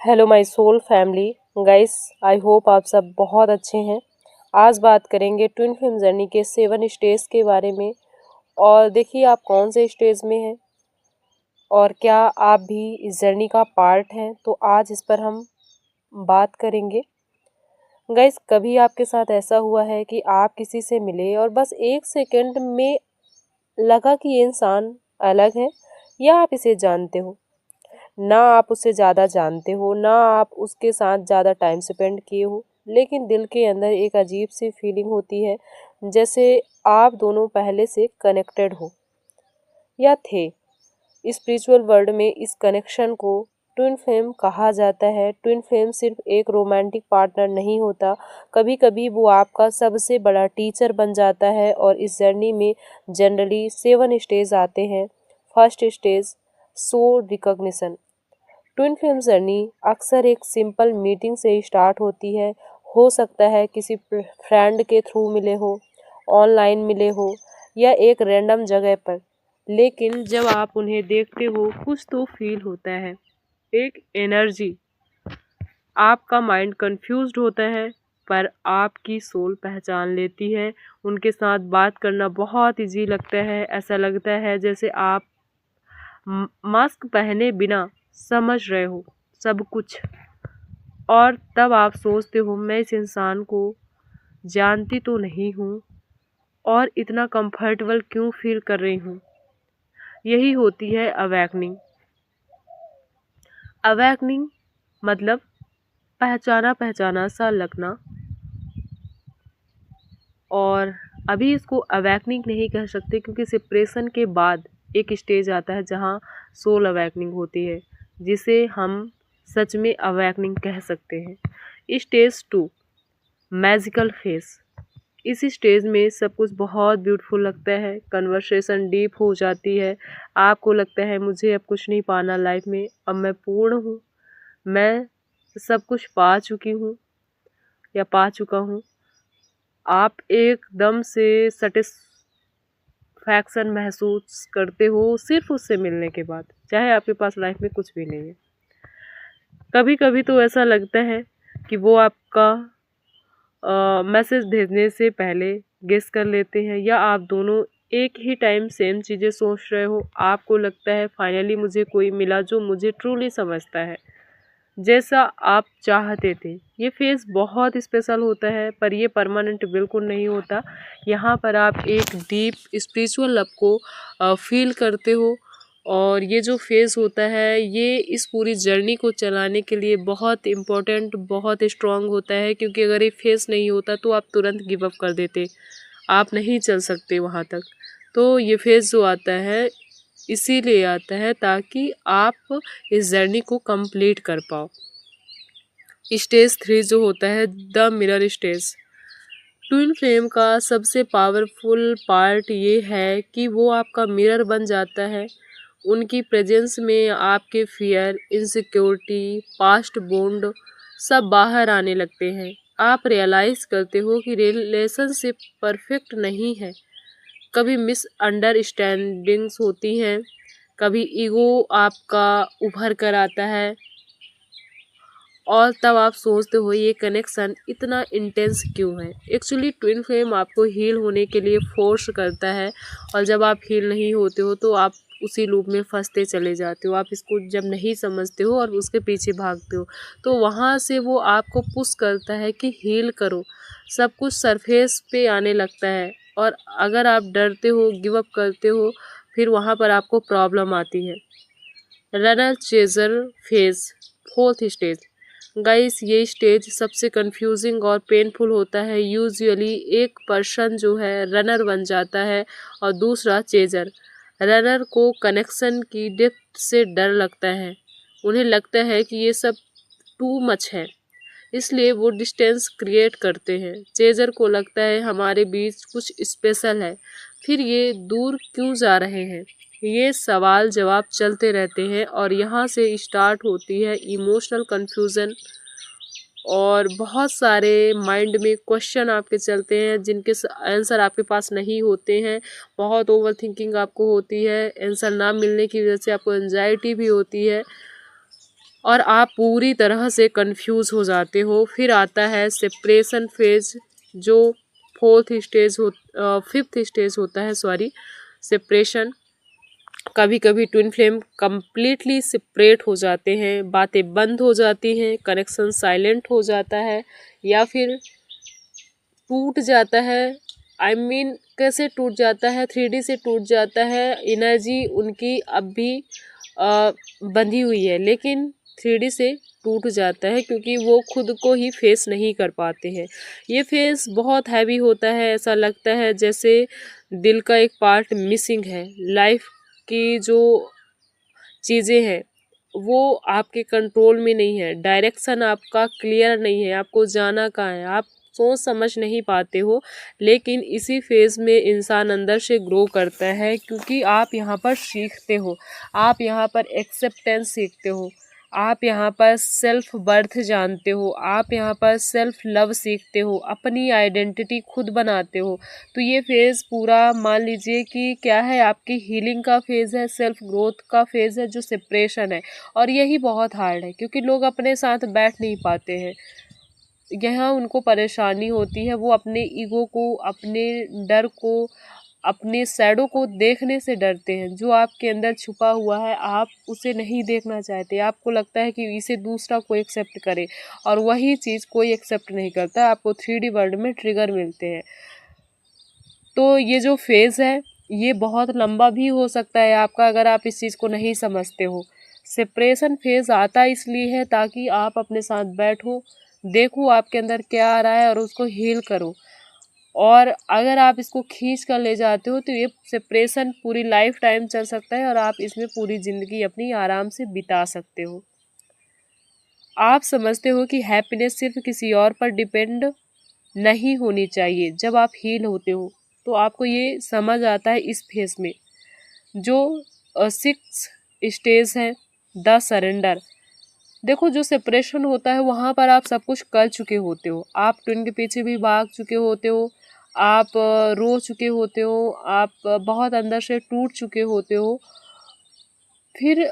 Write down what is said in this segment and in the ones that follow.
Hello my soul family guys, I hope आप सब बहुत अच्छे हैं। आज बात करेंगे ट्विन फिल्म जर्नी के 7 स्टेज के बारे में। और देखिए आप कौन से स्टेज में हैं और क्या आप भी इस जर्नी का पार्ट हैं, तो आज इस पर हम बात करेंगे। गाइस, कभी आपके साथ ऐसा हुआ है कि आप किसी से मिले और बस 1 सेकंड में लगा कि ये इंसान अलग है, या आप इसे जानते हो। ना आप उससे ज़्यादा जानते हो, ना आप उसके साथ ज़्यादा टाइम स्पेंड किए हो, लेकिन दिल के अंदर एक अजीब सी फीलिंग होती है, जैसे आप दोनों पहले से कनेक्टेड हो या थे। स्पिरिचुअल वर्ल्ड में इस कनेक्शन को ट्विन फ्लेम कहा जाता है। ट्विन फ्लेम सिर्फ एक रोमांटिक पार्टनर नहीं होता, कभी कभी वो आपका सबसे बड़ा टीचर बन जाता है। और इस जर्नी में जनरली 7 स्टेज आते हैं। First stage, soul recognition. Twin flame journey अक्सर एक सिंपल मीटिंग से स्टार्ट होती है। हो सकता है किसी फ्रेंड के थ्रू मिले हो, ऑनलाइन मिले हो, या एक रैंडम जगह पर। लेकिन जब आप उन्हें देखते हो कुछ तो फील होता है, एक एनर्जी। आपका माइंड कंफ्यूज्ड होता है, पर आपकी सोल पहचान लेती है। उनके साथ बात करना बहुत इजी लगता है। ऐसा लगता है जैसे आप मास्क पहने बिना समझ रहे हो सब कुछ। और तब आप सोचते हो, मैं इस इंसान को जानती तो नहीं हूँ और इतना कंफर्टेबल क्यों फील कर रही हूँ। यही होती है अवेकनिंग। अवेकनिंग मतलब पहचाना पहचाना सा लगना। और अभी इसको अवेकनिंग नहीं कह सकते, क्योंकि सेपरेशन के बाद एक स्टेज आता है जहाँ सोल अवेकनिंग होती है, जिसे हम सच में अवेकनिंग कह सकते हैं। Stage 2, magical face. इस स्टेज में सब कुछ बहुत ब्यूटीफुल लगता है। कन्वर्सेशन डीप हो जाती है। आपको लगता है मुझे अब कुछ नहीं पाना लाइफ में, अब मैं पूर्ण हूँ, मैं सब कुछ पा चुकी हूँ या पा चुका हूँ। आप एकदम से सेटिस्फैक्शन महसूस करते हो सिर्फ उससे मिलने के बाद, चाहे आपके पास लाइफ में कुछ भी नहीं है। कभी कभी तो ऐसा लगता है कि वो आपका मैसेज भेजने से पहले गेस कर लेते हैं, या आप दोनों एक ही टाइम सेम चीज़ें सोच रहे हो। आपको लगता है फाइनली मुझे कोई मिला जो मुझे ट्रूली समझता है, जैसा आप चाहते थे। ये फेज़ बहुत स्पेशल होता है, पर ये परमानेंट बिल्कुल नहीं होता। यहाँ पर आप एक डीप स्पिरिचुअल लव को फील करते हो। और ये जो फेज़ होता है, ये इस पूरी जर्नी को चलाने के लिए बहुत इम्पोर्टेंट, बहुत स्ट्रॉन्ग होता है। क्योंकि अगर ये फेज़ नहीं होता तो आप तुरंत गिव अप कर देते, आप नहीं चल सकते वहाँ तक। तो ये फेज़ जो आता है इसीलिए आता है ताकि आप इस जर्नी को कंप्लीट कर पाओ। स्टेज 3 जो होता है, the mirror stage. Twin flame का सबसे पावरफुल पार्ट ये है कि वो आपका मिरर बन जाता है। उनकी प्रेजेंस में आपके फियर, इनसिक्योरिटी, पास्ट बॉन्ड सब बाहर आने लगते हैं। आप रियलाइज़ करते हो कि रिलेशनशिप परफेक्ट नहीं है। कभी मिसअंडरस्टैंडिंग्स होती हैं, कभी ईगो आपका उभर कर आता है, और तब आप सोचते हो ये कनेक्शन इतना इंटेंस क्यों है। एक्चुअली ट्विन फ्लेम आपको हील होने के लिए फोर्स करता है, और जब आप हील नहीं होते हो तो आप उसी लूप में फंसते चले जाते हो। आप इसको जब नहीं समझते हो और उसके पीछे भागते हो, तो वहाँ से वो आपको पुश करता है कि हील करो। सब कुछ सरफेस पे आने लगता है, और अगर आप डरते हो, गिव अप करते हो, फिर वहाँ पर आपको प्रॉब्लम आती है। Runner chaser phase, fourth stage. Guys, ये स्टेज सबसे कंफ्यूजिंग और पेनफुल होता है। यूजुअली एक पर्सन जो है रनर बन जाता है और दूसरा चेजर। रनर को कनेक्शन की डेप्थ से डर लगता है। उन्हें लगता है कि ये सब टू मच है, इसलिए वो डिस्टेंस क्रिएट करते हैं। चेजर को लगता है हमारे बीच कुछ स्पेशल है, फिर ये दूर क्यों जा रहे हैं। ये सवाल जवाब चलते रहते हैं, और यहाँ से स्टार्ट होती है इमोशनल कन्फ्यूज़न। और बहुत सारे माइंड में क्वेश्चन आपके चलते हैं जिनके आंसर आपके पास नहीं होते हैं। बहुत ओवर थिंकिंग आपको होती है। आंसर ना मिलने की वजह से आपको एंजाइटी भी होती है। और आप पूरी तरह से कंफ्यूज हो जाते हो। फिर आता है सेपरेशन फेज, जो फिफ्थ स्टेज होता है, सेपरेशन। कभी कभी ट्विन फ्लेम कम्प्लीटली सेपरेट हो जाते हैं, बातें बंद हो जाती हैं, कनेक्शन साइलेंट हो जाता है या फिर टूट जाता है। कैसे टूट जाता है? 3D से टूट जाता है। एनर्जी उनकी अब भी बंधी हुई है, लेकिन 3D से टूट जाता है क्योंकि वो खुद को ही फेस नहीं कर पाते हैं। ये फेस बहुत हैवी होता है, ऐसा लगता है जैसे दिल का एक पार्ट मिसिंग है। लाइफ की जो चीज़ें हैं वो आपके कंट्रोल में नहीं है, डायरेक्शन आपका क्लियर नहीं है, आपको जाना कहाँ है, आप सोच समझ नहीं पाते हो। लेकिन इसी फेज़ में इंसान अंदर से ग्रो करता है, क्योंकि आप यहाँ पर सीखते हो, आप यहाँ पर एक्सेप्टेंस सीखते हो, आप यहाँ पर सेल्फ वर्थ जानते हो, आप यहाँ पर सेल्फ लव सीखते हो, अपनी आइडेंटिटी खुद बनाते हो। तो ये फेज़ पूरा मान लीजिए कि क्या है, आपकी हीलिंग का फेज़ है, सेल्फ ग्रोथ का फेज़ है, जो सेपरेशन है। और यही बहुत हार्ड है क्योंकि लोग अपने साथ बैठ नहीं पाते हैं। यहाँ उनको परेशानी होती है, वो अपने ईगो को, अपने डर को, अपने शैडो को देखने से डरते हैं। जो आपके अंदर छुपा हुआ है आप उसे नहीं देखना चाहते, आपको लगता है कि इसे दूसरा कोई एक्सेप्ट करे, और वही चीज़ कोई एक्सेप्ट नहीं करता। आपको 3D वर्ल्ड में ट्रिगर मिलते हैं। तो ये जो फेज़ है ये बहुत लंबा भी हो सकता है आपका, अगर आप इस चीज़ को नहीं समझते हो। सेपरेशन फेज़ आता इसलिए है ताकि आप अपने साथ बैठो, देखो आपके अंदर क्या आ रहा है और उसको हील करो। और अगर आप इसको खींच कर ले जाते हो तो ये सेपरेशन पूरी लाइफ टाइम चल सकता है और आप इसमें पूरी ज़िंदगी अपनी आराम से बिता सकते हो। आप समझते हो कि हैप्पीनेस सिर्फ किसी और पर डिपेंड नहीं होनी चाहिए। जब आप हील होते हो तो आपको ये समझ आता है इस फेस में। जो 6 स्टेज है, द सरेंडर। देखो, जो सेपरेशन होता है वहाँ पर आप सब कुछ कर चुके होते हो, आप ट्विन के पीछे भी भाग चुके होते हो, आप रो चुके होते हो, आप बहुत अंदर से टूट चुके होते हो। फिर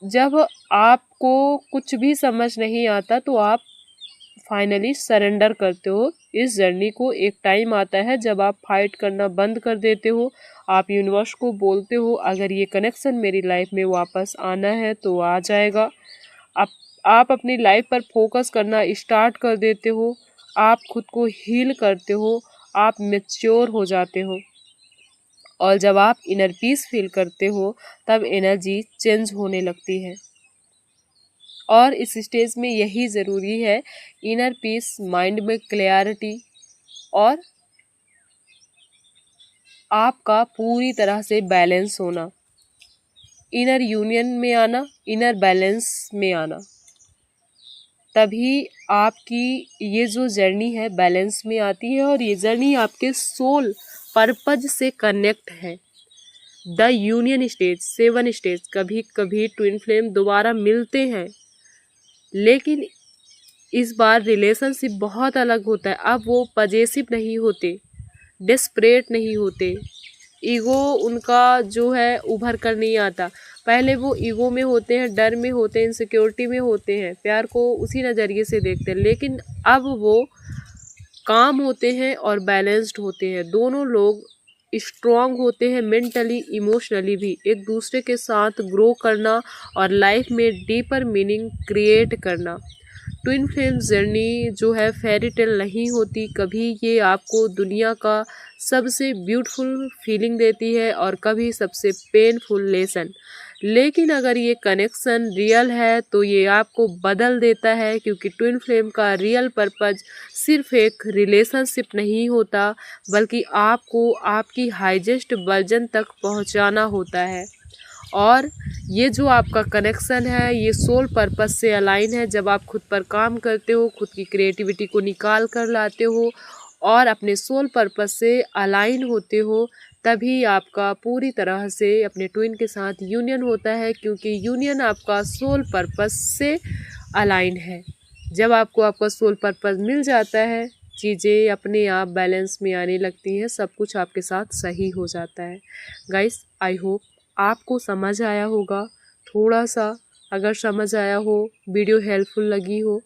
जब आपको कुछ भी समझ नहीं आता तो आप फाइनली सरेंडर करते हो इस जर्नी को। एक टाइम आता है जब आप फाइट करना बंद कर देते हो, आप यूनिवर्स को बोलते हो अगर ये कनेक्शन मेरी लाइफ में वापस आना है तो आ जाएगा। आप अपनी लाइफ पर फोकस करना स्टार्ट कर देते हो, आप खुद को हील करते हो, आप मैच्योर हो जाते हो। और जब आप इनर पीस फील करते हो तब एनर्जी चेंज होने लगती है। और इस स्टेज में यही ज़रूरी है, इनर पीस, माइंड में क्लैरिटी और आपका पूरी तरह से बैलेंस होना, इनर यूनियन में आना, इनर बैलेंस में आना। तभी आपकी ये जो जर्नी है बैलेंस में आती है और ये जर्नी आपके सोल पर्पज से कनेक्ट है। The union stage, 7 stage. कभी कभी ट्विन फ्लेम दोबारा मिलते हैं, लेकिन इस बार रिलेशनशिप बहुत अलग होता है। अब वो पजेसिव नहीं होते, डेस्परेट नहीं होते, ईगो उनका जो है उभर कर नहीं आता। पहले वो ईगो में होते हैं, डर में होते हैं, इनसिक्योरिटी में होते हैं, प्यार को उसी नज़रिए से देखते हैं। लेकिन अब वो काम होते हैं और बैलेंस्ड होते हैं। दोनों लोग स्ट्रॉन्ग होते हैं, मेंटली इमोशनली भी। एक दूसरे के साथ ग्रो करना और लाइफ में डीपर मीनिंग क्रिएट करना। ट्विन फ्लेम जर्नी जो है फेरी टेल नहीं होती कभी, ये आपको दुनिया का सबसे ब्यूटीफुल फीलिंग देती है और कभी सबसे पेनफुल लेसन। लेकिन अगर ये कनेक्शन रियल है तो ये आपको बदल देता है, क्योंकि ट्विन फ्लेम का रियल पर्पज सिर्फ एक रिलेशनशिप नहीं होता, बल्कि आपको आपकी हाईएस्ट वर्जन तक पहुंचाना होता है। और ये जो आपका कनेक्शन है ये सोल पर्पस से अलाइन है। जब आप खुद पर काम करते हो, खुद की क्रिएटिविटी को निकाल कर लाते हो और अपने सोल पर्पस से अलाइन होते हो, तभी आपका पूरी तरह से अपने ट्विन के साथ यूनियन होता है, क्योंकि यूनियन आपका सोल पर्पस से अलाइन है। जब आपको आपका सोल पर्पस मिल जाता है, चीज़ें अपने आप बैलेंस में आने लगती हैं, सब कुछ आपके साथ सही हो जाता है। गाइस, आई होप आपको समझ आया होगा। थोड़ा सा अगर समझ आया हो, वीडियो हेल्पफुल लगी हो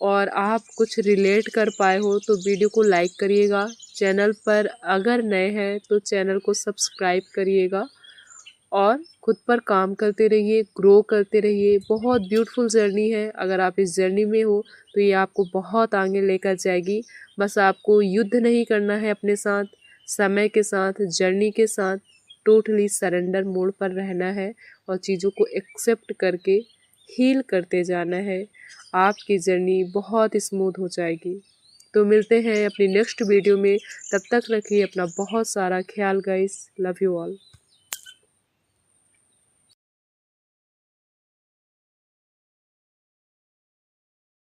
और आप कुछ रिलेट कर पाए हो तो वीडियो को लाइक करिएगा। चैनल पर अगर नए हैं तो चैनल को सब्सक्राइब करिएगा और खुद पर काम करते रहिए, ग्रो करते रहिए। बहुत ब्यूटीफुल जर्नी है। अगर आप इस जर्नी में हो तो ये आपको बहुत आगे लेकर जाएगी। बस आपको युद्ध नहीं करना है अपने साथ, समय के साथ, जर्नी के साथ टोटली सरेंडर मोड पर रहना है और चीज़ों को एक्सेप्ट करके हील करते जाना है। आपकी जर्नी बहुत स्मूथ हो जाएगी। तो मिलते हैं अपनी नेक्स्ट वीडियो में। तब तक रखिए अपना बहुत सारा ख्याल गाइस। Love you all.